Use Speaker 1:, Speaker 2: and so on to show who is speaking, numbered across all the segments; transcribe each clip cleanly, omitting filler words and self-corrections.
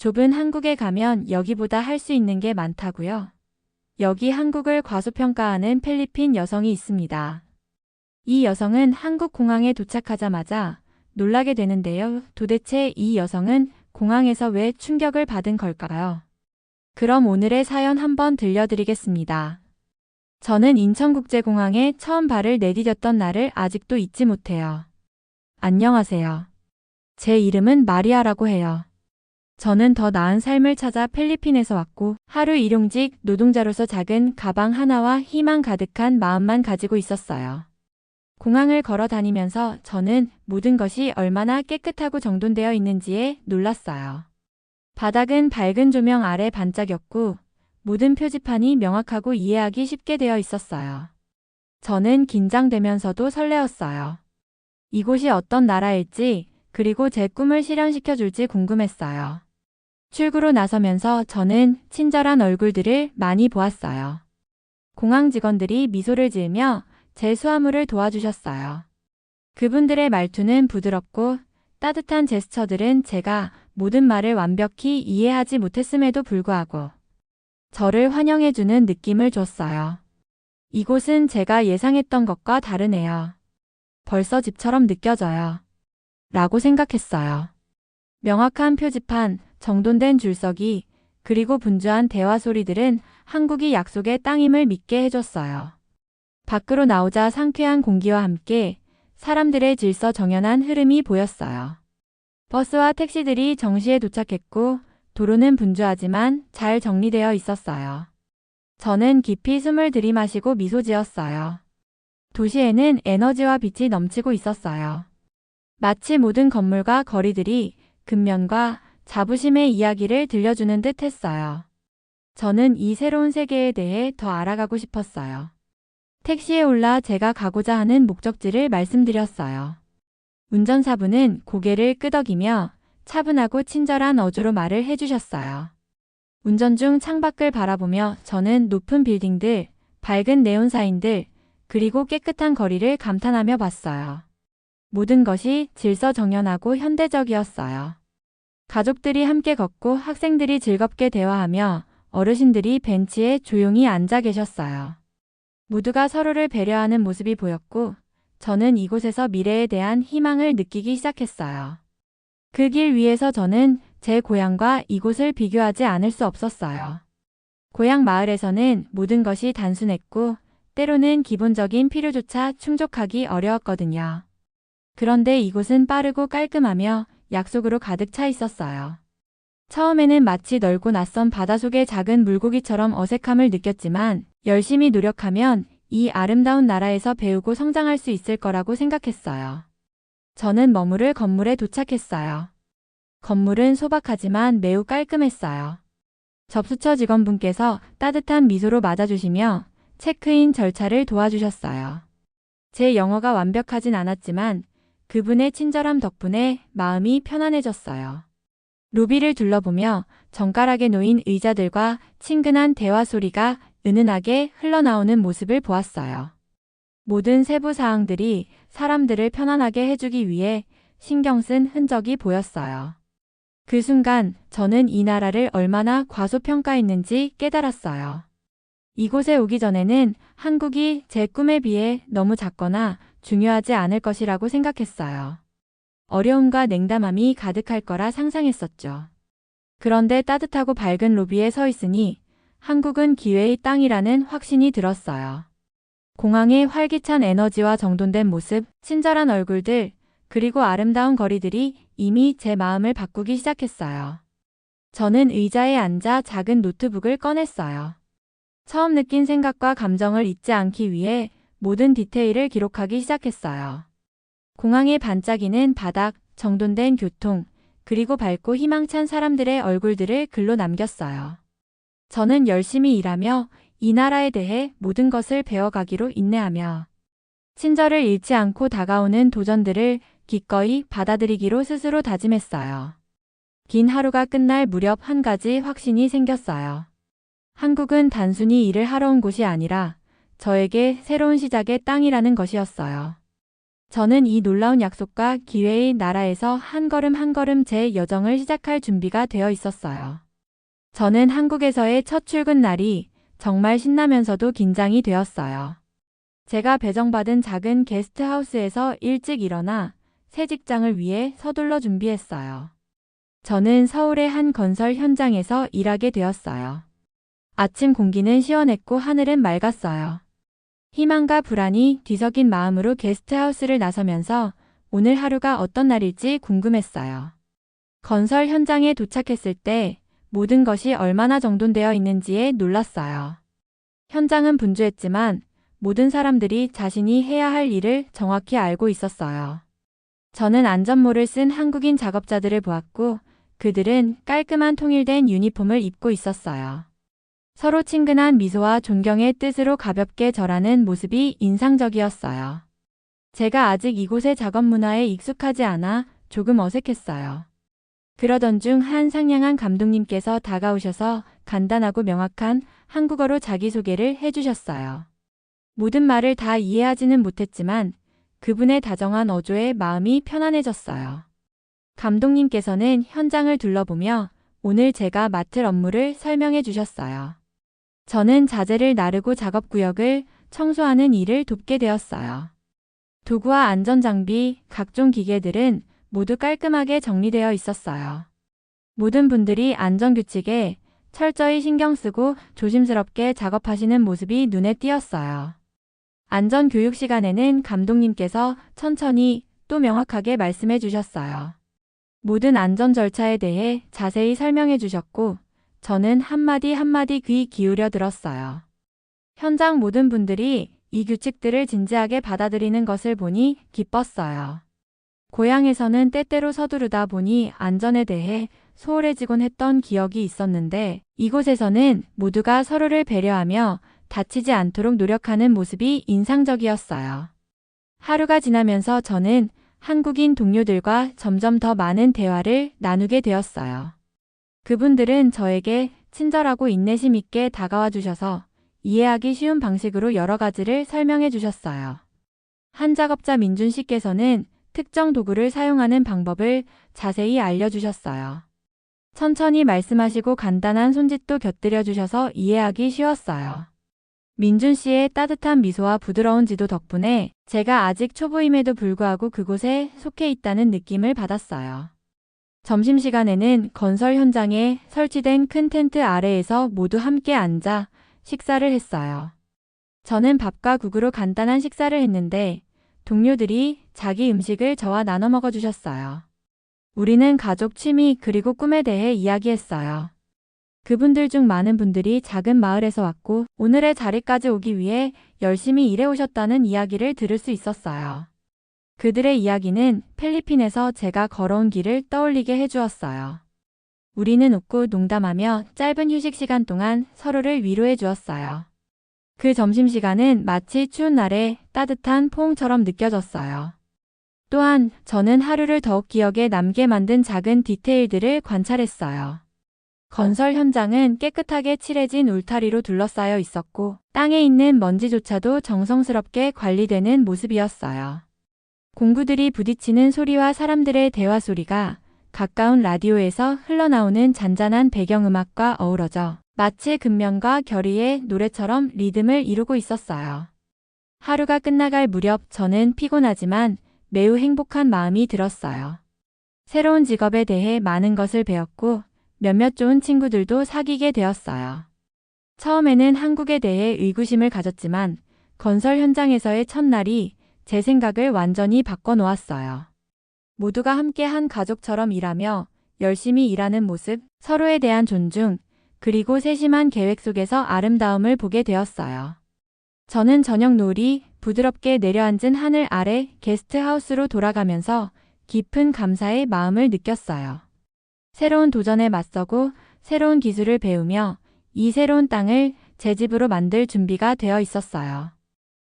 Speaker 1: 좁은 한국에 가면 여기보다 할 수 있는 게 많다고요. 여기 한국을 과소평가하는 필리핀 여성이 있습니다. 이 여성은 한국 공항에 도착하자마자 놀라게 되는데요. 도대체 이 여성은 공항에서 왜 충격을 받은 걸까요? 그럼 오늘의 사연 한번 들려드리겠습니다. 저는 인천국제공항에 처음 발을 내디뎠던 날을 아직도 잊지 못해요. 안녕하세요. 제 이름은 마리아라고 해요. 저는 더 나은 삶을 찾아 필리핀에서 왔고 하루 일용직 노동자로서 작은 가방 하나와 희망 가득한 마음만 가지고 있었어요. 공항을 걸어 다니면서 저는 모든 것이 얼마나 깨끗하고 정돈되어 있는지에 놀랐어요. 바닥은 밝은 조명 아래 반짝였고 모든 표지판이 명확하고 이해하기 쉽게 되어 있었어요. 저는 긴장되면서도 설레었어요. 이곳이 어떤 나라일지 그리고 제 꿈을 실현시켜줄지 궁금했어요. 출구로 나서면서 저는 친절한 얼굴들을 많이 보았어요. 공항 직원들이 미소를 지으며 제 수화물을 도와주셨어요. 그분들의 말투는 부드럽고 따뜻한 제스처들은 제가 모든 말을 완벽히 이해하지 못했음에도 불구하고 저를 환영해주는 느낌을 줬어요. 이곳은 제가 예상했던 것과 다르네요. 벌써 집처럼 느껴져요. 라고 생각했어요. 명확한 표지판, 정돈된 줄서기, 그리고 분주한 대화 소리들은 한국이 약속의 땅임을 믿게 해줬어요. 밖으로 나오자 상쾌한 공기와 함께 사람들의 질서정연한 흐름이 보였어요. 버스와 택시들이 정시에 도착했고 도로는 분주하지만 잘 정리되어 있었어요. 저는 깊이 숨을 들이마시고 미소 지었어요. 도시에는 에너지와 빛이 넘치고 있었어요. 마치 모든 건물과 거리들이 근면과 자부심의 이야기를 들려주는 듯 했어요. 저는 이 새로운 세계에 대해 더 알아가고 싶었어요. 택시에 올라 제가 가고자 하는 목적지를 말씀드렸어요. 운전사분은 고개를 끄덕이며 차분하고 친절한 어조로 말을 해주셨어요. 운전 중 창밖을 바라보며 저는 높은 빌딩들, 밝은 네온사인들, 그리고 깨끗한 거리를 감탄하며 봤어요. 모든 것이 질서정연하고 현대적이었어요. 가족들이 함께 걷고 학생들이 즐겁게 대화하며 어르신들이 벤치에 조용히 앉아 계셨어요. 모두가 서로를 배려하는 모습이 보였고 저는 이곳에서 미래에 대한 희망을 느끼기 시작했어요. 그 길 위에서 저는 제 고향과 이곳을 비교하지 않을 수 없었어요. 고향 마을에서는 모든 것이 단순했고 때로는 기본적인 필요조차 충족하기 어려웠거든요. 그런데 이곳은 빠르고 깔끔하며 약속으로 가득 차 있었어요. 처음에는 마치 넓고 낯선 바닷속의 작은 물고기처럼 어색함을 느꼈지만 열심히 노력하면 이 아름다운 나라에서 배우고 성장할 수 있을 거라고 생각했어요. 저는 머무를 건물에 도착했어요. 건물은 소박하지만 매우 깔끔했어요. 접수처 직원분께서 따뜻한 미소로 맞아주시며 체크인 절차를 도와주셨어요. 제 영어가 완벽하진 않았지만 그분의 친절함 덕분에 마음이 편안해졌어요. 로비를 둘러보며 정갈하게 놓인 의자들과 친근한 대화 소리가 은은하게 흘러나오는 모습을 보았어요. 모든 세부 사항들이 사람들을 편안하게 해주기 위해 신경 쓴 흔적이 보였어요. 그 순간 저는 이 나라를 얼마나 과소평가했는지 깨달았어요. 이곳에 오기 전에는 한국이 제 꿈에 비해 너무 작거나 중요하지 않을 것이라고 생각했어요. 어려움과 냉담함이 가득할 거라 상상했었죠. 그런데 따뜻하고 밝은 로비에 서 있으니 한국은 기회의 땅이라는 확신이 들었어요. 공항의 활기찬 에너지와 정돈된 모습, 친절한 얼굴들, 그리고 아름다운 거리들이 이미 제 마음을 바꾸기 시작했어요. 저는 의자에 앉아 작은 노트북을 꺼냈어요. 처음 느낀 생각과 감정을 잊지 않기 위해 모든 디테일을 기록하기 시작했어요. 공항에 반짝이는 바닥, 정돈된 교통, 그리고 밝고 희망찬 사람들의 얼굴들을 글로 남겼어요. 저는 열심히 일하며 이 나라에 대해 모든 것을 배워가기로 인내하며 친절을 잃지 않고 다가오는 도전들을 기꺼이 받아들이기로 스스로 다짐했어요. 긴 하루가 끝날 무렵 한 가지 확신이 생겼어요. 한국은 단순히 일을 하러 온 곳이 아니라 저에게 새로운 시작의 땅이라는 것이었어요. 저는 이 놀라운 약속과 기회의 나라에서 한 걸음 한 걸음 제 여정을 시작할 준비가 되어 있었어요. 저는 한국에서의 첫 출근 날이 정말 신나면서도 긴장이 되었어요. 제가 배정받은 작은 게스트하우스에서 일찍 일어나 새 직장을 위해 서둘러 준비했어요. 저는 서울의 한 건설 현장에서 일하게 되었어요. 아침 공기는 시원했고 하늘은 맑았어요. 희망과 불안이 뒤섞인 마음으로 게스트하우스를 나서면서 오늘 하루가 어떤 날일지 궁금했어요. 건설 현장에 도착했을 때 모든 것이 얼마나 정돈되어 있는지에 놀랐어요. 현장은 분주했지만 모든 사람들이 자신이 해야 할 일을 정확히 알고 있었어요. 저는 안전모를 쓴 한국인 작업자들을 보았고 그들은 깔끔한 통일된 유니폼을 입고 있었어요. 서로 친근한 미소와 존경의 뜻으로 가볍게 절하는 모습이 인상적이었어요. 제가 아직 이곳의 작업 문화에 익숙하지 않아 조금 어색했어요. 그러던 중 한 상냥한 감독님께서 다가오셔서 간단하고 명확한 한국어로 자기소개를 해주셨어요. 모든 말을 다 이해하지는 못했지만 그분의 다정한 어조에 마음이 편안해졌어요. 감독님께서는 현장을 둘러보며 오늘 제가 맡을 업무를 설명해 주셨어요. 저는 자재를 나르고 작업구역을 청소하는 일을 돕게 되었어요. 도구와 안전장비, 각종 기계들은 모두 깔끔하게 정리되어 있었어요. 모든 분들이 안전규칙에 철저히 신경 쓰고 조심스럽게 작업하시는 모습이 눈에 띄었어요. 안전교육 시간에는 감독님께서 천천히 또 명확하게 말씀해 주셨어요. 모든 안전 절차에 대해 자세히 설명해 주셨고 저는 한마디 한마디 귀 기울여 들었어요. 현장 모든 분들이 이 규칙들을 진지하게 받아들이는 것을 보니 기뻤어요. 고향에서는 때때로 서두르다 보니 안전에 대해 소홀해지곤 했던 기억이 있었는데 이곳에서는 모두가 서로를 배려하며 다치지 않도록 노력하는 모습이 인상적이었어요. 하루가 지나면서 저는 한국인 동료들과 점점 더 많은 대화를 나누게 되었어요. 그분들은 저에게 친절하고 인내심 있게 다가와 주셔서 이해하기 쉬운 방식으로 여러 가지를 설명해 주셨어요. 한 작업자 민준 씨께서는 특정 도구를 사용하는 방법을 자세히 알려주셨어요. 천천히 말씀하시고 간단한 손짓도 곁들여 주셔서 이해하기 쉬웠어요. 민준 씨의 따뜻한 미소와 부드러운 지도 덕분에 제가 아직 초보임에도 불구하고 그곳에 속해 있다는 느낌을 받았어요. 점심시간에는 건설 현장에 설치된 큰 텐트 아래에서 모두 함께 앉아 식사를 했어요. 저는 밥과 국으로 간단한 식사를 했는데 동료들이 자기 음식을 저와 나눠 먹어주셨어요. 우리는 가족 취미 그리고 꿈에 대해 이야기했어요. 그분들 중 많은 분들이 작은 마을에서 왔고 오늘의 자리까지 오기 위해 열심히 일해오셨다는 이야기를 들을 수 있었어요. 그들의 이야기는 필리핀에서 제가 걸어온 길을 떠올리게 해주었어요. 우리는 웃고 농담하며 짧은 휴식 시간 동안 서로를 위로해 주었어요. 그 점심시간은 마치 추운 날에 따뜻한 포옹처럼 느껴졌어요. 또한 저는 하루를 더욱 기억에 남게 만든 작은 디테일들을 관찰했어요. 건설 현장은 깨끗하게 칠해진 울타리로 둘러싸여 있었고 땅에 있는 먼지조차도 정성스럽게 관리되는 모습이었어요. 공구들이 부딪히는 소리와 사람들의 대화 소리가 가까운 라디오에서 흘러나오는 잔잔한 배경음악과 어우러져 마치 금명과 결의의 노래처럼 리듬을 이루고 있었어요. 하루가 끝나갈 무렵 저는 피곤하지만 매우 행복한 마음이 들었어요. 새로운 직업에 대해 많은 것을 배웠고 몇몇 좋은 친구들도 사귀게 되었어요. 처음에는 한국에 대해 의구심을 가졌지만 건설 현장에서의 첫날이 제 생각을 완전히 바꿔놓았어요. 모두가 함께 한 가족처럼 일하며 열심히 일하는 모습, 서로에 대한 존중, 그리고 세심한 계획 속에서 아름다움을 보게 되었어요. 저는 저녁 노을이 부드럽게 내려앉은 하늘 아래 게스트하우스로 돌아가면서 깊은 감사의 마음을 느꼈어요. 새로운 도전에 맞서고 새로운 기술을 배우며 이 새로운 땅을 제 집으로 만들 준비가 되어 있었어요.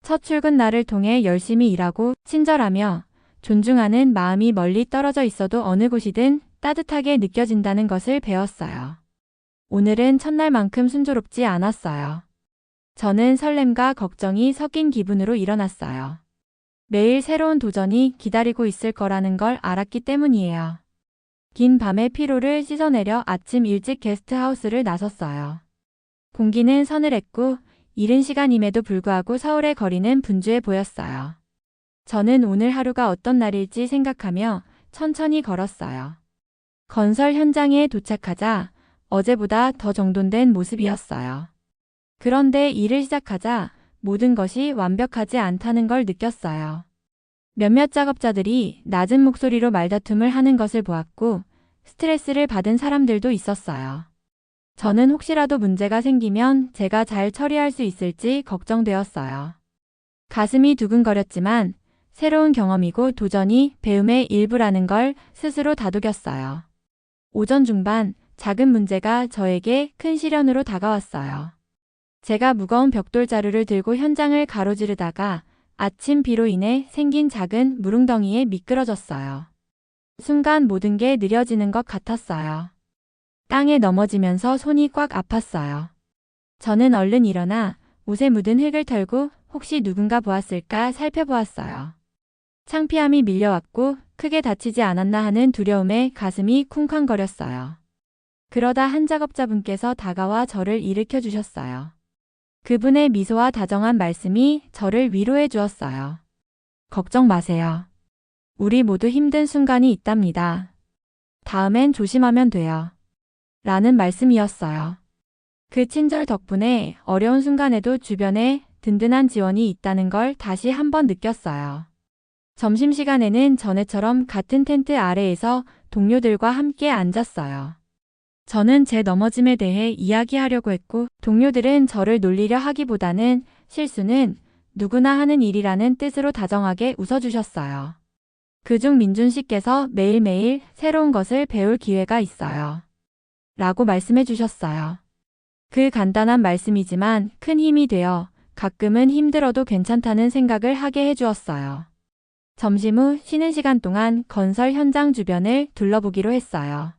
Speaker 1: 첫 출근 날을 통해 열심히 일하고 친절하며 존중하는 마음이 멀리 떨어져 있어도 어느 곳이든 따뜻하게 느껴진다는 것을 배웠어요. 오늘은 첫날만큼 순조롭지 않았어요. 저는 설렘과 걱정이 섞인 기분으로 일어났어요. 매일 새로운 도전이 기다리고 있을 거라는 걸 알았기 때문이에요. 긴 밤의 피로를 씻어내려 아침 일찍 게스트하우스를 나섰어요. 공기는 서늘했고 이른 시간임에도 불구하고 서울의 거리는 분주해 보였어요. 저는 오늘 하루가 어떤 날일지 생각하며 천천히 걸었어요. 건설 현장에 도착하자 어제보다 더 정돈된 모습이었어요. 그런데 일을 시작하자 모든 것이 완벽하지 않다는 걸 느꼈어요. 몇몇 작업자들이 낮은 목소리로 말다툼을 하는 것을 보았고 스트레스를 받은 사람들도 있었어요. 저는 혹시라도 문제가 생기면 제가 잘 처리할 수 있을지 걱정되었어요. 가슴이 두근거렸지만 새로운 경험이고 도전이 배움의 일부라는 걸 스스로 다독였어요. 오전 중반 작은 문제가 저에게 큰 시련으로 다가왔어요. 제가 무거운 벽돌 자루를 들고 현장을 가로지르다가 아침 비로 인해 생긴 작은 무릉덩이에 미끄러졌어요. 순간 모든 게 느려지는 것 같았어요. 땅에 넘어지면서 손이 꽉 아팠어요. 저는 얼른 일어나 옷에 묻은 흙을 털고 혹시 누군가 보았을까 살펴보았어요. 창피함이 밀려왔고 크게 다치지 않았나 하는 두려움에 가슴이 쿵쾅거렸어요. 그러다 한 작업자분께서 다가와 저를 일으켜 주셨어요. 그분의 미소와 다정한 말씀이 저를 위로해 주었어요. 걱정 마세요. 우리 모두 힘든 순간이 있답니다. 다음엔 조심하면 돼요. 라는 말씀이었어요. 그 친절 덕분에 어려운 순간에도 주변에 든든한 지원이 있다는 걸 다시 한번 느꼈어요. 점심시간에는 전에처럼 같은 텐트 아래에서 동료들과 함께 앉았어요. 저는 제 넘어짐에 대해 이야기하려고 했고 동료들은 저를 놀리려 하기보다는 실수는 누구나 하는 일이라는 뜻으로 다정하게 웃어주셨어요. 그중 민준 씨께서 매일매일 새로운 것을 배울 기회가 있어요. 라고 말씀해 주셨어요. 그 간단한 말씀이지만 큰 힘이 되어 가끔은 힘들어도 괜찮다는 생각을 하게 해주었어요. 점심 후 쉬는 시간 동안 건설 현장 주변을 둘러보기로 했어요.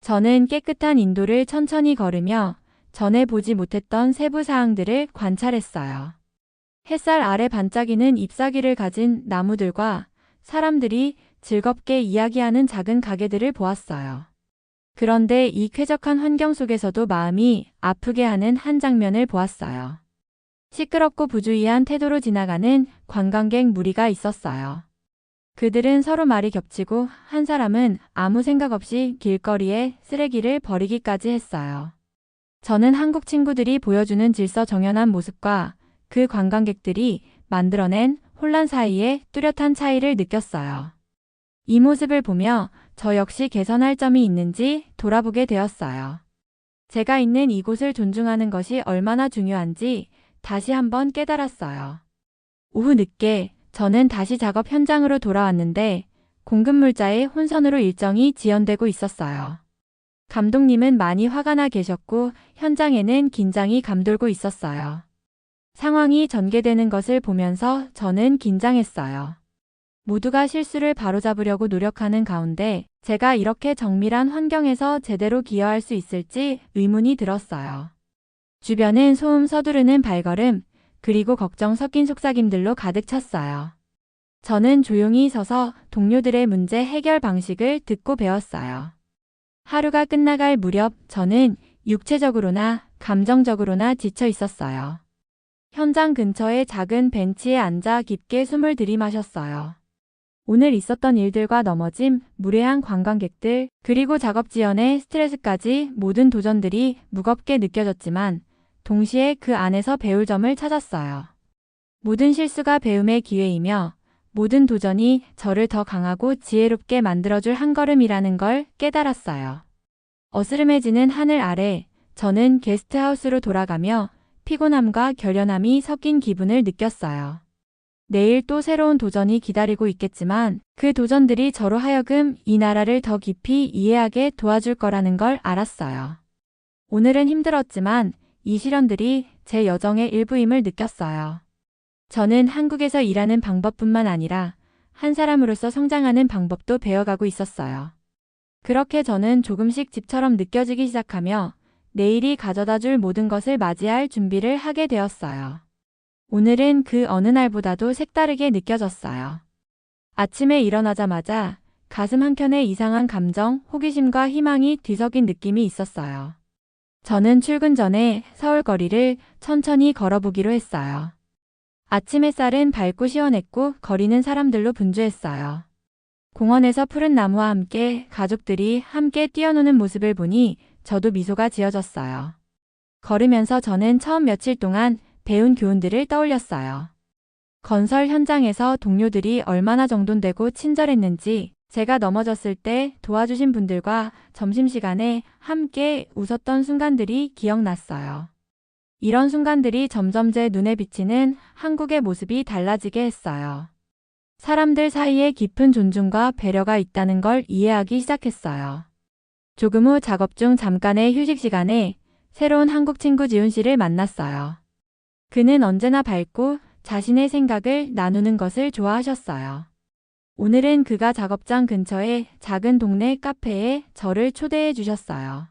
Speaker 1: 저는 깨끗한 인도를 천천히 걸으며 전에 보지 못했던 세부 사항들을 관찰했어요. 햇살 아래 반짝이는 잎사귀를 가진 나무들과 사람들이 즐겁게 이야기하는 작은 가게들을 보았어요. 그런데 이 쾌적한 환경 속에서도 마음이 아프게 하는 한 장면을 보았어요. 시끄럽고 부주의한 태도로 지나가는 관광객 무리가 있었어요. 그들은 서로 말이 겹치고 한 사람은 아무 생각 없이 길거리에 쓰레기를 버리기까지 했어요. 저는 한국 친구들이 보여주는 질서정연한 모습과 그 관광객들이 만들어낸 혼란 사이에 뚜렷한 차이를 느꼈어요. 이 모습을 보며 저 역시 개선할 점이 있는지 돌아보게 되었어요. 제가 있는 이곳을 존중하는 것이 얼마나 중요한지 다시 한번 깨달았어요. 오후 늦게 저는 다시 작업 현장으로 돌아왔는데 공급물자의 혼선으로 일정이 지연되고 있었어요. 감독님은 많이 화가 나 계셨고 현장에는 긴장이 감돌고 있었어요. 상황이 전개되는 것을 보면서 저는 긴장했어요. 모두가 실수를 바로잡으려고 노력하는 가운데 제가 이렇게 정밀한 환경에서 제대로 기여할 수 있을지 의문이 들었어요. 주변은 소음 서두르는 발걸음, 그리고 걱정 섞인 속삭임들로 가득 찼어요. 저는 조용히 서서 동료들의 문제 해결 방식을 듣고 배웠어요. 하루가 끝나갈 무렵 저는 육체적으로나 감정적으로나 지쳐 있었어요. 현장 근처의 작은 벤치에 앉아 깊게 숨을 들이마셨어요. 오늘 있었던 일들과 넘어짐, 무례한 관광객들, 그리고 작업 지연의 스트레스까지 모든 도전들이 무겁게 느껴졌지만 동시에 그 안에서 배울 점을 찾았어요. 모든 실수가 배움의 기회이며 모든 도전이 저를 더 강하고 지혜롭게 만들어줄 한 걸음이라는 걸 깨달았어요. 어스름해지는 하늘 아래 저는 게스트하우스로 돌아가며 피곤함과 결연함이 섞인 기분을 느꼈어요. 내일 또 새로운 도전이 기다리고 있겠지만 그 도전들이 저로 하여금 이 나라를 더 깊이 이해하게 도와줄 거라는 걸 알았어요. 오늘은 힘들었지만 이 시련들이 제 여정의 일부임을 느꼈어요. 저는 한국에서 일하는 방법뿐만 아니라 한 사람으로서 성장하는 방법도 배워가고 있었어요. 그렇게 저는 조금씩 집처럼 느껴지기 시작하며 내일이 가져다 줄 모든 것을 맞이할 준비를 하게 되었어요. 오늘은 그 어느 날보다도 색다르게 느껴졌어요. 아침에 일어나자마자 가슴 한켠에 이상한 감정, 호기심과 희망이 뒤섞인 느낌이 있었어요. 저는 출근 전에 서울 거리를 천천히 걸어보기로 했어요. 아침 햇살은 밝고 시원했고 거리는 사람들로 분주했어요. 공원에서 푸른 나무와 함께 가족들이 함께 뛰어노는 모습을 보니 저도 미소가 지어졌어요. 걸으면서 저는 처음 며칠 동안 배운 교훈들을 떠올렸어요. 건설 현장에서 동료들이 얼마나 정돈되고 친절했는지, 제가 넘어졌을 때 도와주신 분들과 점심시간에 함께 웃었던 순간들이 기억났어요. 이런 순간들이 점점 제 눈에 비치는 한국의 모습이 달라지게 했어요. 사람들 사이에 깊은 존중과 배려가 있다는 걸 이해하기 시작했어요. 조금 후 작업 중 잠깐의 휴식 시간에 새로운 한국 친구 지훈 씨를 만났어요. 그는 언제나 밝고 자신의 생각을 나누는 것을 좋아하셨어요. 오늘은 그가 작업장 근처의 작은 동네 카페에 저를 초대해 주셨어요.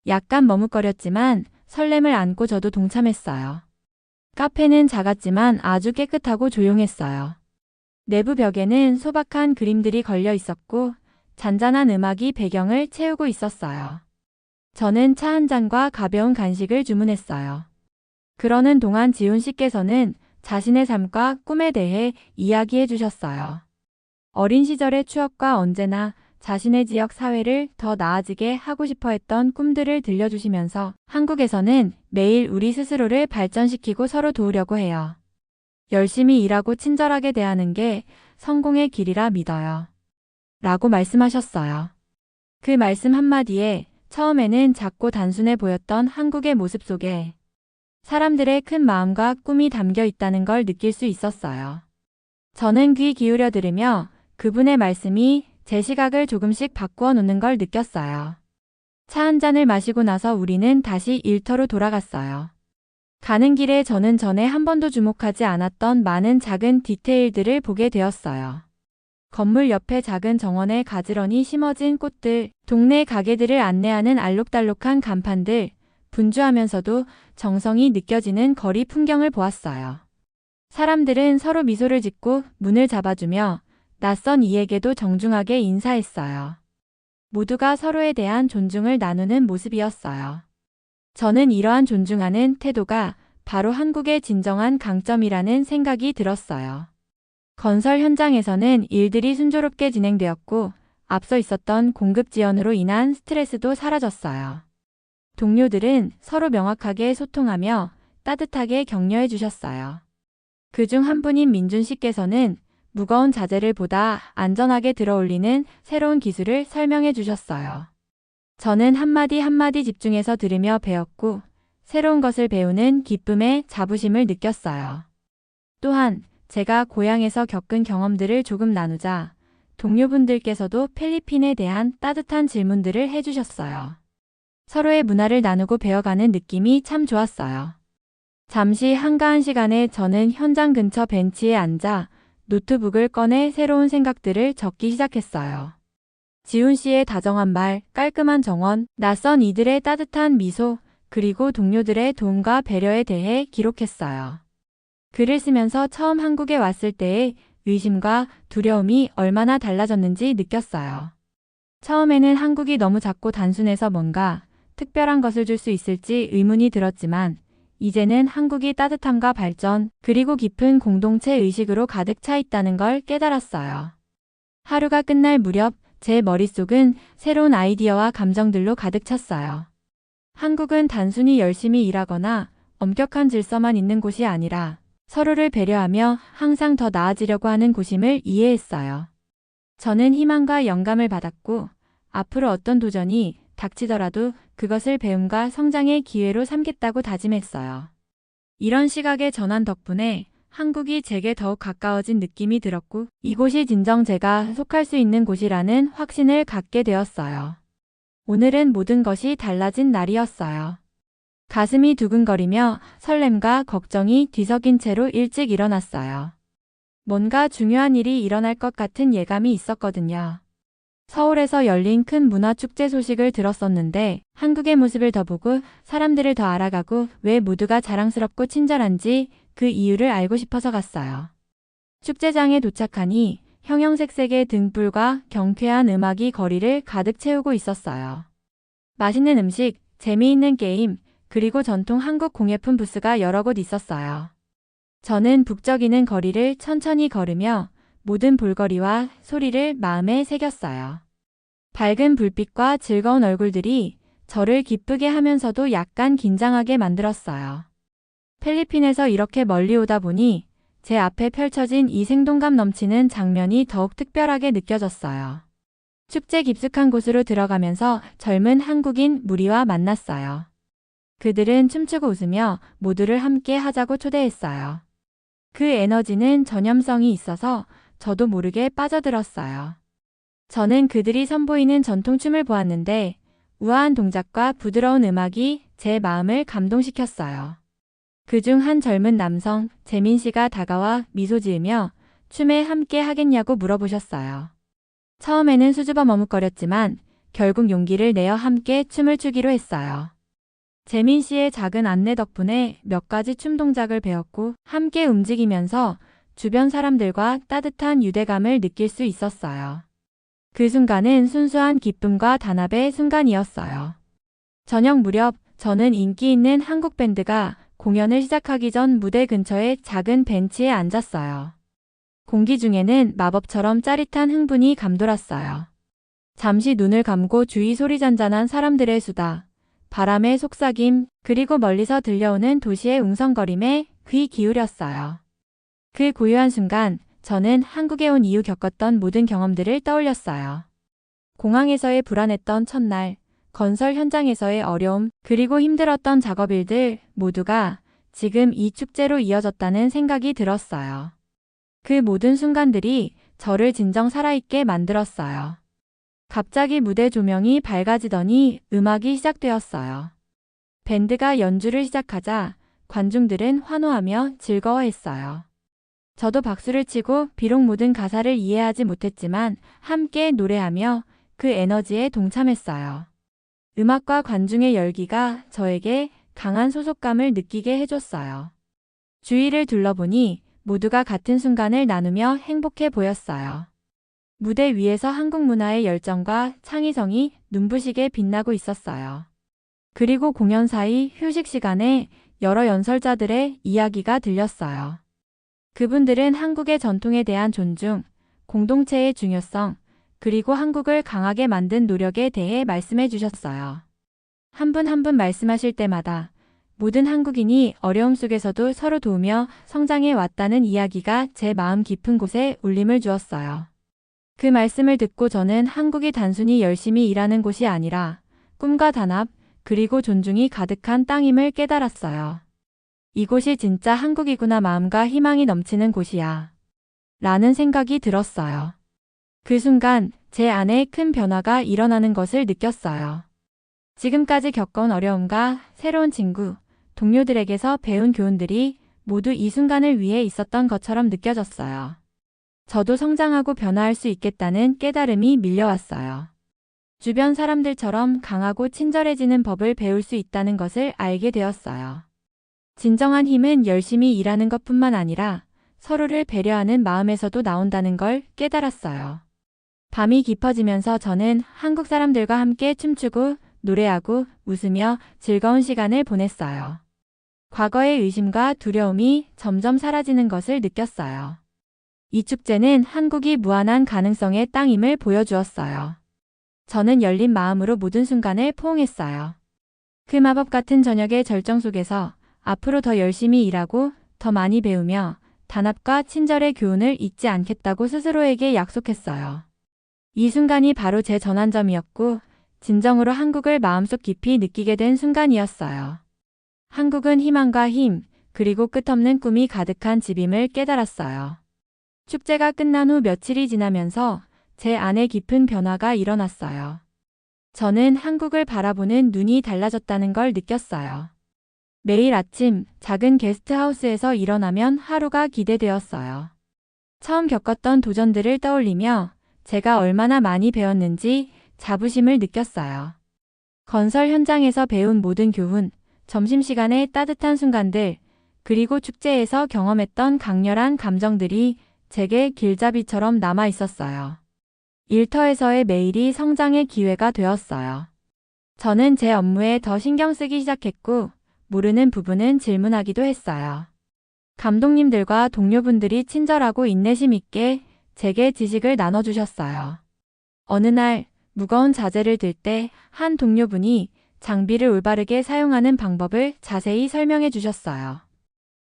Speaker 1: 약간 머뭇거렸지만 설렘을 안고 저도 동참했어요. 카페는 작았지만 아주 깨끗하고 조용했어요. 내부 벽에는 소박한 그림들이 걸려 있었고 잔잔한 음악이 배경을 채우고 있었어요. 저는 차 한 잔과 가벼운 간식을 주문했어요. 그러는 동안 지훈 씨께서는 자신의 삶과 꿈에 대해 이야기해 주셨어요. 어린 시절의 추억과 언제나 자신의 지역 사회를 더 나아지게 하고 싶어 했던 꿈들을 들려주시면서 한국에서는 매일 우리 스스로를 발전시키고 서로 도우려고 해요. 열심히 일하고 친절하게 대하는 게 성공의 길이라 믿어요. 라고 말씀하셨어요. 그 말씀 한마디에 처음에는 작고 단순해 보였던 한국의 모습 속에 사람들의 큰 마음과 꿈이 담겨 있다는 걸 느낄 수 있었어요. 저는 귀 기울여 들으며 그분의 말씀이 제 시각을 조금씩 바꾸어 놓는 걸 느꼈어요. 차 한 잔을 마시고 나서 우리는 다시 일터로 돌아갔어요. 가는 길에 저는 전에 한 번도 주목하지 않았던 많은 작은 디테일들을 보게 되었어요. 건물 옆에 작은 정원에 가지런히 심어진 꽃들, 동네 가게들을 안내하는 알록달록한 간판들, 분주하면서도 정성이 느껴지는 거리 풍경을 보았어요. 사람들은 서로 미소를 짓고 문을 잡아주며 낯선 이에게도 정중하게 인사했어요. 모두가 서로에 대한 존중을 나누는 모습이었어요. 저는 이러한 존중하는 태도가 바로 한국의 진정한 강점이라는 생각이 들었어요. 건설 현장에서는 일들이 순조롭게 진행되었고 앞서 있었던 공급 지연으로 인한 스트레스도 사라졌어요. 동료들은 서로 명확하게 소통하며 따뜻하게 격려해 주셨어요. 그중 한 분인 민준 씨께서는 무거운 자재를 보다 안전하게 들어올리는 새로운 기술을 설명해 주셨어요. 저는 한마디 한마디 집중해서 들으며 배웠고 새로운 것을 배우는 기쁨의 자부심을 느꼈어요. 또한 제가 고향에서 겪은 경험들을 조금 나누자 동료분들께서도 필리핀에 대한 따뜻한 질문들을 해주셨어요. 서로의 문화를 나누고 배워가는 느낌이 참 좋았어요. 잠시 한가한 시간에 저는 현장 근처 벤치에 앉아 노트북을 꺼내 새로운 생각들을 적기 시작했어요. 지훈 씨의 다정한 말, 깔끔한 정원, 낯선 이들의 따뜻한 미소, 그리고 동료들의 도움과 배려에 대해 기록했어요. 글을 쓰면서 처음 한국에 왔을 때의 의심과 두려움이 얼마나 달라졌는지 느꼈어요. 처음에는 한국이 너무 작고 단순해서 뭔가 특별한 것을 줄 수 있을지 의문이 들었지만 이제는 한국이 따뜻함과 발전, 그리고 깊은 공동체 의식으로 가득 차 있다는 걸 깨달았어요. 하루가 끝날 무렵 제 머릿속은 새로운 아이디어와 감정들로 가득 찼어요. 한국은 단순히 열심히 일하거나 엄격한 질서만 있는 곳이 아니라 서로를 배려하며 항상 더 나아지려고 하는 곳임을 이해했어요. 저는 희망과 영감을 받았고 앞으로 어떤 도전이 닥치더라도 그것을 배움과 성장의 기회로 삼겠다고 다짐했어요. 이런 시각의 전환 덕분에 한국이 제게 더욱 가까워진 느낌이 들었고 이곳이 진정 제가 속할 수 있는 곳이라는 확신을 갖게 되었어요. 오늘은 모든 것이 달라진 날이었어요. 가슴이 두근거리며 설렘과 걱정이 뒤섞인 채로 일찍 일어났어요. 뭔가 중요한 일이 일어날 것 같은 예감이 있었거든요. 서울에서 열린 큰 문화축제 소식을 들었었는데 한국의 모습을 더 보고 사람들을 더 알아가고 왜 모두가 자랑스럽고 친절한지 그 이유를 알고 싶어서 갔어요. 축제장에 도착하니 형형색색의 등불과 경쾌한 음악이 거리를 가득 채우고 있었어요. 맛있는 음식, 재미있는 게임, 그리고 전통 한국 공예품 부스가 여러 곳 있었어요. 저는 북적이는 거리를 천천히 걸으며 모든 볼거리와 소리를 마음에 새겼어요. 밝은 불빛과 즐거운 얼굴들이 저를 기쁘게 하면서도 약간 긴장하게 만들었어요. 필리핀에서 이렇게 멀리 오다 보니 제 앞에 펼쳐진 이 생동감 넘치는 장면이 더욱 특별하게 느껴졌어요. 축제 깊숙한 곳으로 들어가면서 젊은 한국인 무리와 만났어요. 그들은 춤추고 웃으며 모두를 함께 하자고 초대했어요. 그 에너지는 전염성이 있어서 저도 모르게 빠져들었어요. 저는 그들이 선보이는 전통춤을 보았는데 우아한 동작과 부드러운 음악이 제 마음을 감동시켰어요. 그중 한 젊은 남성, 재민 씨가 다가와 미소 지으며 춤에 함께 하겠냐고 물어보셨어요. 처음에는 수줍어 머뭇거렸지만 결국 용기를 내어 함께 춤을 추기로 했어요. 재민 씨의 작은 안내 덕분에 몇 가지 춤 동작을 배웠고 함께 움직이면서 주변 사람들과 따뜻한 유대감을 느낄 수 있었어요. 그 순간은 순수한 기쁨과 단합의 순간이었어요. 저녁 무렵 저는 인기 있는 한국 밴드가 공연을 시작하기 전 무대 근처의 작은 벤치에 앉았어요. 공기 중에는 마법처럼 짜릿한 흥분이 감돌았어요. 잠시 눈을 감고 주위 소리잔잔한 사람들의 수다, 바람의 속삭임, 그리고 멀리서 들려오는 도시의 웅성거림에 귀 기울였어요. 그 고요한 순간 저는 한국에 온 이후 겪었던 모든 경험들을 떠올렸어요. 공항에서의 불안했던 첫날, 건설 현장에서의 어려움, 그리고 힘들었던 작업일들 모두가 지금 이 축제로 이어졌다는 생각이 들었어요. 그 모든 순간들이 저를 진정 살아있게 만들었어요. 갑자기 무대 조명이 밝아지더니 음악이 시작되었어요. 밴드가 연주를 시작하자 관중들은 환호하며 즐거워했어요. 저도 박수를 치고 비록 모든 가사를 이해하지 못했지만 함께 노래하며 그 에너지에 동참했어요. 음악과 관중의 열기가 저에게 강한 소속감을 느끼게 해줬어요. 주위를 둘러보니 모두가 같은 순간을 나누며 행복해 보였어요. 무대 위에서 한국 문화의 열정과 창의성이 눈부시게 빛나고 있었어요. 그리고 공연 사이 휴식 시간에 여러 연설자들의 이야기가 들렸어요. 그분들은 한국의 전통에 대한 존중, 공동체의 중요성, 그리고 한국을 강하게 만든 노력에 대해 말씀해 주셨어요. 한 분 한 분 말씀하실 때마다 모든 한국인이 어려움 속에서도 서로 도우며 성장해 왔다는 이야기가 제 마음 깊은 곳에 울림을 주었어요. 그 말씀을 듣고 저는 한국이 단순히 열심히 일하는 곳이 아니라 꿈과 단합, 그리고 존중이 가득한 땅임을 깨달았어요. 이곳이 진짜 한국이구나, 마음과 희망이 넘치는 곳이야 라는 생각이 들었어요. 그 순간 제 안에 큰 변화가 일어나는 것을 느꼈어요. 지금까지 겪은 어려움과 새로운 친구, 동료들에게서 배운 교훈들이 모두 이 순간을 위해 있었던 것처럼 느껴졌어요. 저도 성장하고 변화할 수 있겠다는 깨달음이 밀려왔어요. 주변 사람들처럼 강하고 친절해지는 법을 배울 수 있다는 것을 알게 되었어요. 진정한 힘은 열심히 일하는 것뿐만 아니라 서로를 배려하는 마음에서도 나온다는 걸 깨달았어요. 밤이 깊어지면서 저는 한국 사람들과 함께 춤추고 노래하고 웃으며 즐거운 시간을 보냈어요. 과거의 의심과 두려움이 점점 사라지는 것을 느꼈어요. 이 축제는 한국이 무한한 가능성의 땅임을 보여주었어요. 저는 열린 마음으로 모든 순간을 포옹했어요. 그 마법 같은 저녁의 절정 속에서 앞으로 더 열심히 일하고 더 많이 배우며 단합과 친절의 교훈을 잊지 않겠다고 스스로에게 약속했어요. 이 순간이 바로 제 전환점이었고 진정으로 한국을 마음속 깊이 느끼게 된 순간이었어요. 한국은 희망과 힘, 그리고 끝없는 꿈이 가득한 집임을 깨달았어요. 축제가 끝난 후 며칠이 지나면서 제 안에 깊은 변화가 일어났어요. 저는 한국을 바라보는 눈이 달라졌다는 걸 느꼈어요. 매일 아침 작은 게스트하우스에서 일어나면 하루가 기대되었어요. 처음 겪었던 도전들을 떠올리며 제가 얼마나 많이 배웠는지 자부심을 느꼈어요. 건설 현장에서 배운 모든 교훈, 점심시간의 따뜻한 순간들, 그리고 축제에서 경험했던 강렬한 감정들이 제게 길잡이처럼 남아 있었어요. 일터에서의 매일이 성장의 기회가 되었어요. 저는 제 업무에 더 신경 쓰기 시작했고, 모르는 부분은 질문하기도 했어요. 감독님들과 동료분들이 친절하고 인내심 있게 제게 지식을 나눠주셨어요. 어느 날 무거운 자재를 들 때 한 동료분이 장비를 올바르게 사용하는 방법을 자세히 설명해 주셨어요.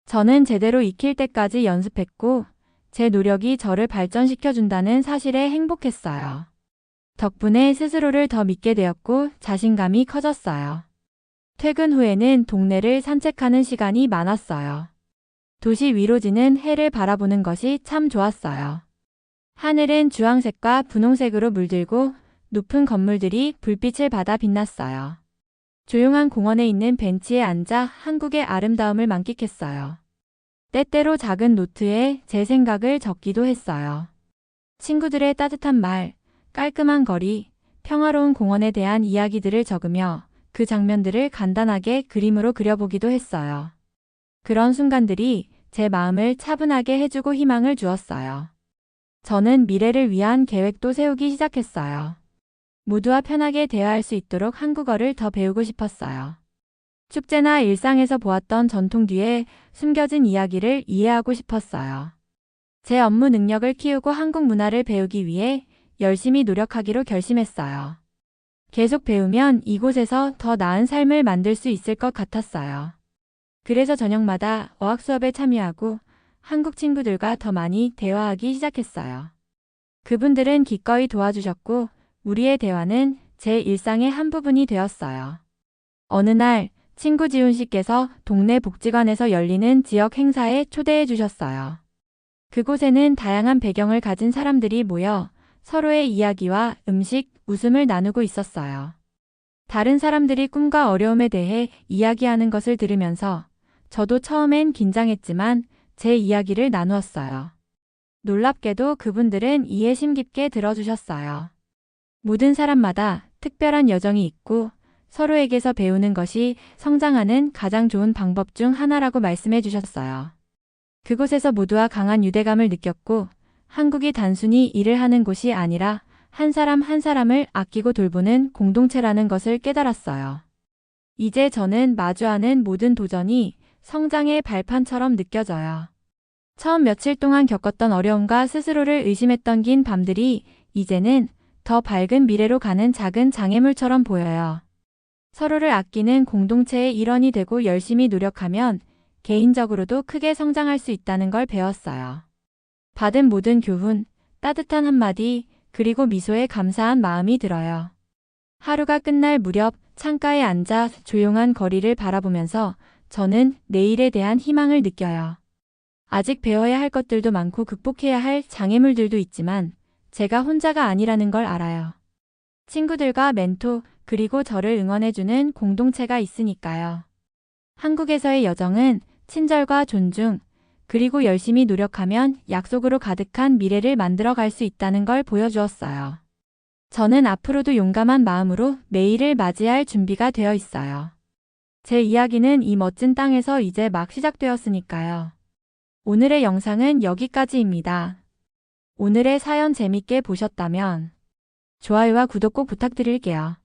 Speaker 1: 저는 제대로 익힐 때까지 연습했고 제 노력이 저를 발전시켜 준다는 사실에 행복했어요. 덕분에 스스로를 더 믿게 되었고 자신감이 커졌어요. 퇴근 후에는 동네를 산책하는 시간이 많았어요. 도시 위로 지는 해를 바라보는 것이 참 좋았어요. 하늘은 주황색과 분홍색으로 물들고 높은 건물들이 불빛을 받아 빛났어요. 조용한 공원에 있는 벤치에 앉아 한국의 아름다움을 만끽했어요. 때때로 작은 노트에 제 생각을 적기도 했어요. 친구들의 따뜻한 말, 깔끔한 거리, 평화로운 공원에 대한 이야기들을 적으며 그 장면들을 간단하게 그림으로 그려보기도 했어요. 그런 순간들이 제 마음을 차분하게 해주고 희망을 주었어요. 저는 미래를 위한 계획도 세우기 시작했어요. 모두와 편하게 대화할 수 있도록 한국어를 더 배우고 싶었어요. 축제나 일상에서 보았던 전통 뒤에 숨겨진 이야기를 이해하고 싶었어요. 제 업무 능력을 키우고 한국 문화를 배우기 위해 열심히 노력하기로 결심했어요. 계속 배우면 이곳에서 더 나은 삶을 만들 수 있을 것 같았어요. 그래서 저녁마다 어학 수업에 참여하고 한국 친구들과 더 많이 대화하기 시작했어요. 그분들은 기꺼이 도와주셨고 우리의 대화는 제 일상의 한 부분이 되었어요. 어느 날 친구 지훈 씨께서 동네 복지관에서 열리는 지역 행사에 초대해 주셨어요. 그곳에는 다양한 배경을 가진 사람들이 모여 서로의 이야기와 음식, 웃음을 나누고 있었어요. 다른 사람들이 꿈과 어려움에 대해 이야기하는 것을 들으면서 저도 처음엔 긴장했지만 제 이야기를 나누었어요. 놀랍게도 그분들은 이해심 깊게 들어주셨어요. 모든 사람마다 특별한 여정이 있고 서로에게서 배우는 것이 성장하는 가장 좋은 방법 중 하나라고 말씀해 주셨어요. 그곳에서 모두와 강한 유대감을 느꼈고 한국이 단순히 일을 하는 곳이 아니라 한 사람 한 사람을 아끼고 돌보는 공동체라는 것을 깨달았어요. 이제 저는 마주하는 모든 도전이 성장의 발판처럼 느껴져요. 처음 며칠 동안 겪었던 어려움과 스스로를 의심했던 긴 밤들이 이제는 더 밝은 미래로 가는 작은 장애물처럼 보여요. 서로를 아끼는 공동체의 일원이 되고 열심히 노력하면 개인적으로도 크게 성장할 수 있다는 걸 배웠어요. 받은 모든 교훈, 따뜻한 한마디, 그리고 미소에 감사한 마음이 들어요. 하루가 끝날 무렵 창가에 앉아 조용한 거리를 바라보면서 저는 내일에 대한 희망을 느껴요. 아직 배워야 할 것들도 많고 극복해야 할 장애물들도 있지만 제가 혼자가 아니라는 걸 알아요. 친구들과 멘토, 그리고 저를 응원해주는 공동체가 있으니까요. 한국에서의 여정은 친절과 존중, 그리고 열심히 노력하면 약속으로 가득한 미래를 만들어 갈 수 있다는 걸 보여주었어요. 저는 앞으로도 용감한 마음으로 매일을 맞이할 준비가 되어 있어요. 제 이야기는 이 멋진 땅에서 이제 막 시작되었으니까요. 오늘의 영상은 여기까지입니다. 오늘의 사연 재밌게 보셨다면 좋아요와 구독 꼭 부탁드릴게요.